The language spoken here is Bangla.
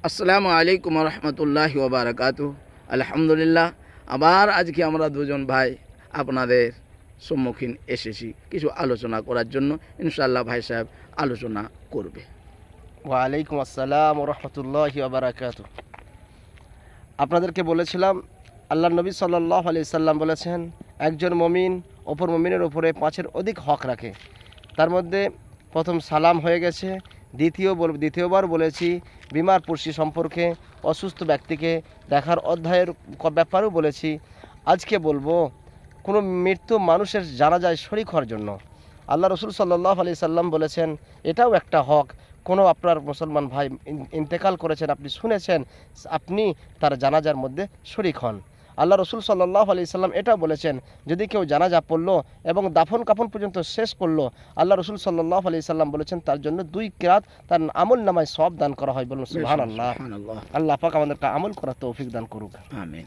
আসসালামু আলাইকুম রহমতুল্লাহি ওয়া বারাকাতুহু। আলহামদুলিল্লাহ, আবার আজকে আমরা দুজন ভাই আপনাদের সম্মুখীন এসেছি কিছু আলোচনা করার জন্য। ইনশাআল্লাহ ভাই সাহেব আলোচনা করবে। ওয়ালাইকুম আসসালাম রহমতুল্লাহি ওয়া বারাকাতুহু। আপনাদেরকে বলেছিলাম আল্লাহ নবী সাল্লাল্লাহু আলাইহি সাল্লাম বলেছেন, একজন মুমিন অপর মুমিনের উপরে 5-এর অধিক হক রাখে। তার মধ্যে প্রথম সালাম হয়ে গেছে, দ্বিতীয়বার বলেছি বিমার পড়শি সম্পর্কে, অসুস্থ ব্যক্তিকে দেখার অধ্যায়ের ব্যাপারেও বলেছি। আজকে বলবো কোনো মৃত্যু মানুষের জানাজায় শরীক হওয়ার জন্য। আল্লাহ রসুল সাল্লাল্লাহু আলাইহি সাল্লাম বলেছেন এটাও একটা হক। কোনো আপনার মুসলমান ভাই ইন্তেকাল করেছেন, আপনি শুনেছেন, আপনি তার জানাজার মধ্যে শরীক হন। আল্লাহ রসুল সাল্লাল্লাহু আলাইহি সাল্লাম এটাও বলেছেন, যদি কেউ জানাজা পড়লো এবং দাফন কাফন পর্যন্ত শেষ করলো, আল্লাহ রসুল সাল্লাল্লাহু আলাইহি সাল্লাম বলেছেন তার জন্য 2 কিরাত তার আমল নামায় সওয়াব দান করা হয়। বলুন সুবহানাল্লাহ। সুবহানাল্লাহ। আল্লাহ পাক আমাদেরকে আমল করার তৌফিক দান করুক। আমিন।